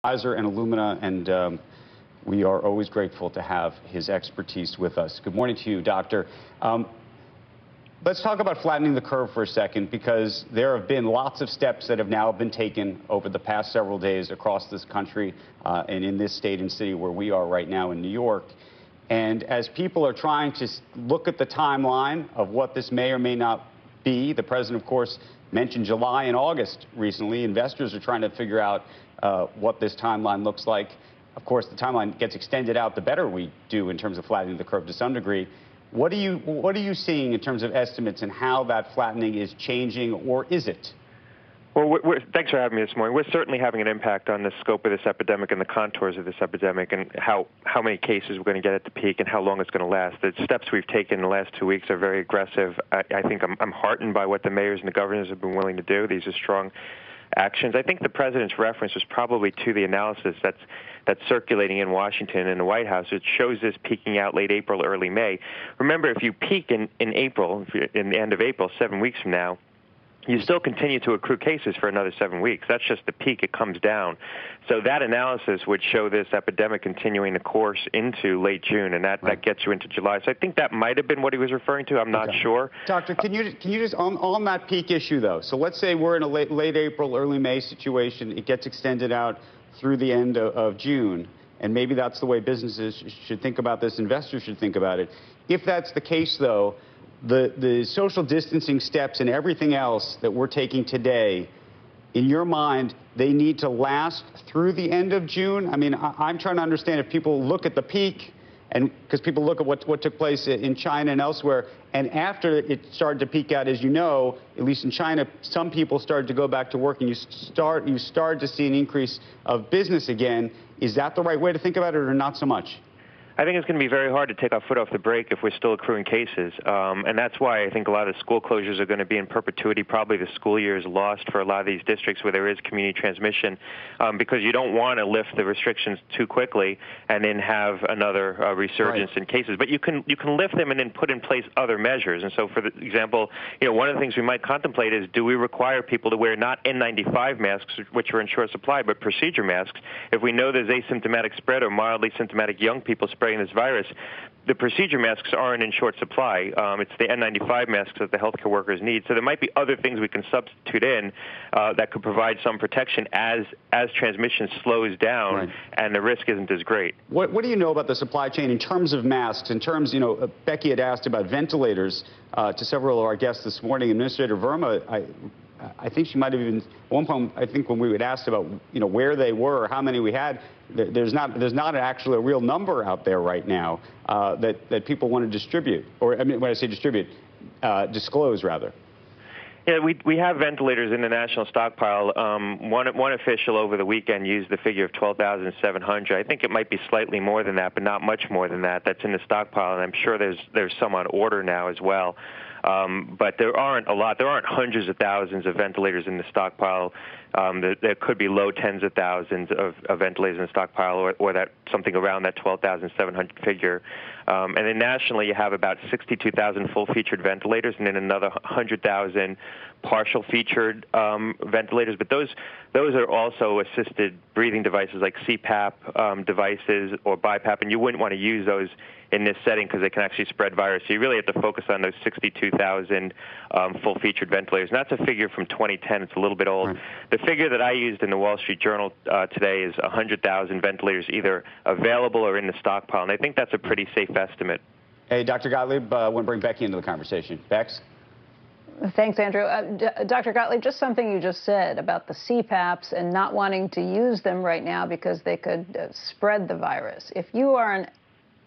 advisor and Illumina, and we are always grateful to have his expertise with us. Good morning to you, Doctor. Let's talk about flattening the curve for a second, because there have been lots of steps that have now been taken over the past several days across this country and in this state and city where we are right now in New York. And as people are trying to look at the timeline of what this may or may not be, the president, of course, mentioned July and August recently. Investors are trying to figure out what this timeline looks like. Of course, the timeline gets extended out, the better we do in terms of flattening the curve to some degree. What are you seeing in terms of estimates and how that flattening is changing, or is it? Well, thanks for having me this morning. We're certainly having an impact on the scope of this epidemic and the contours of this epidemic, and how many cases we're going to get at the peak and how long it's going to last. The steps we've taken in the last 2 weeks are very aggressive. I think I'm heartened by what the mayors and the governors have been willing to do. These are strong actions. I think the president's reference was probably to the analysis that's circulating in Washington and the White House. It shows this peaking out late April, early May. Remember, if you peak in April, in the end of April, 7 weeks from now, you still continue to accrue cases for another 7 weeks. That's just the peak. It comes down. So that analysis would show this epidemic continuing the course into late June, and that gets you into July. So I think that might have been what he was referring to. I'm not sure. Doctor, can you just, on that peak issue, though, so let's say we're in a late April, early May situation. It gets extended out through the end of June, and maybe that's the way businesses should think about this, investors should think about it. If that's the case, though, the social distancing steps and everything else that we're taking today, in your mind, they need to last through the end of June? I mean, I'm trying to understand if people look at the peak, and because people look at what took place in China and elsewhere, and after it started to peak out, as you know, at least in China, some people started to go back to work, and you started to see an increase of business again. Is that the right way to think about it, or not so much? I think it's going to be very hard to take our foot off the brake if we're still accruing cases. And that's why I think a lot of school closures are going to be in perpetuity. Probably the school year is lost for a lot of these districts where there is community transmission, because you don't want to lift the restrictions too quickly and then have another resurgence in cases. But you can lift them and then put in place other measures. And so, for example, one of the things we might contemplate is, do we require people to wear not N95 masks, which are in short supply, but procedure masks? If we know there's asymptomatic spread or mildly symptomatic young people spreading this virus, the procedure masks aren't in short supply. It's the N95 masks that the healthcare workers need. So there might be other things we can substitute in that could provide some protection as transmission slows down and the risk isn't as great. What do you know about the supply chain in terms of masks? In terms, Becky had asked about ventilators to several of our guests this morning. Administrator Verma, I think she might have even, at one point, I think when we had asked about, where they were, or how many we had, there's not actually a real number out there right now that people want to distribute, or I mean, when I say distribute, disclose rather. Yeah, we have ventilators in the national stockpile. One official over the weekend used the figure of 12,700. I think it might be slightly more than that, but not much more than that. That's in the stockpile, and I'm sure there's some on order now as well. But there aren't a lot. There aren't hundreds of thousands of ventilators in the stockpile. There could be low tens of thousands of ventilators in the stockpile, or that something around that 12,700 figure. And then nationally, you have about 62,000 full-featured ventilators, and then another 100,000 partial-featured ventilators. But those are also assisted breathing devices like CPAP devices or BiPAP, and you wouldn't want to use those in this setting because they can actually spread virus. So you really have to focus on those 62,000 full-featured ventilators. And that's a figure from 2010. It's a little bit old. The figure that I used in the Wall Street Journal today is 100,000 ventilators either available or in the stockpile. And I think that's a pretty safe estimate. Hey, Dr. Gottlieb, I want to bring Becky into the conversation. Bex? Thanks, Andrew. Dr. Gottlieb, just something you just said about the CPAPs and not wanting to use them right now because they could spread the virus. If you are an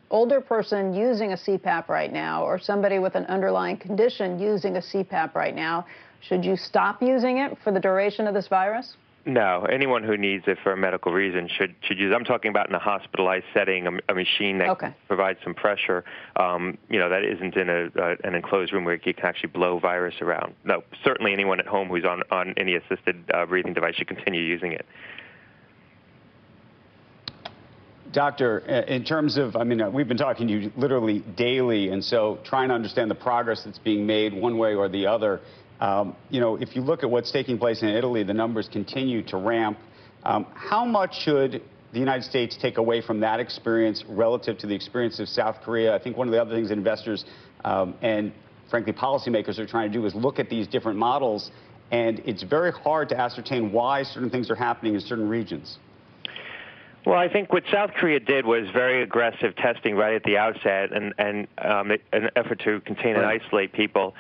older person using a CPAP right now, or somebody with an underlying condition using a CPAP right now, should you stop using it for the duration of this virus? No. Anyone who needs it for a medical reason should use it. I'm talking about in a hospitalized setting, a machine that provides some pressure, that isn't in an enclosed room where you can actually blow virus around. No, certainly anyone at home who's on any assisted breathing device should continue using it. Doctor, in terms of, we've been talking to you literally daily, and so trying to understand the progress that's being made one way or the other. If you look at what's taking place in Italy, the numbers continue to ramp. How much should the United States take away from that experience relative to the experience of South Korea? I think one of the other things that investors and, frankly, policymakers are trying to do is look at these different models, and it's very hard to ascertain why certain things are happening in certain regions. Well, I think what South Korea did was very aggressive testing right at the outset, and an effort to contain and isolate people.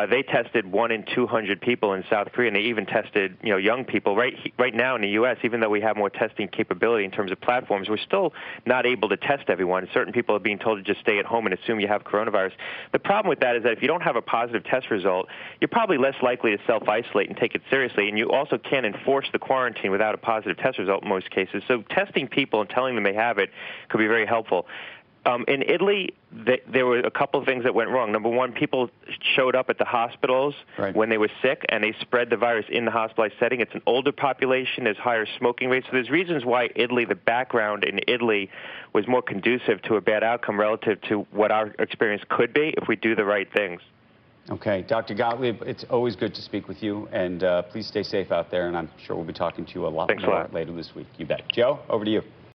They tested 1 in 200 people in South Korea, and they even tested, young people. Right now in the U.S., even though we have more testing capability in terms of platforms, we're still not able to test everyone. Certain people are being told to just stay at home and assume you have coronavirus. The problem with that is that if you don't have a positive test result, you're probably less likely to self-isolate and take it seriously, and you also can't enforce the quarantine without a positive test result in most cases. So testing people and telling them they have it could be very helpful. In Italy, there were a couple of things that went wrong. Number one, people showed up at the hospitals when they were sick, and they spread the virus in the hospitalized setting. It's an older population. There's higher smoking rates. So there's reasons why the background in Italy was more conducive to a bad outcome relative to what our experience could be if we do the right things. Okay. Dr. Gottlieb, it's always good to speak with you, and please stay safe out there, and I'm sure we'll be talking to you a lot more later this week. You bet. Joe, over to you.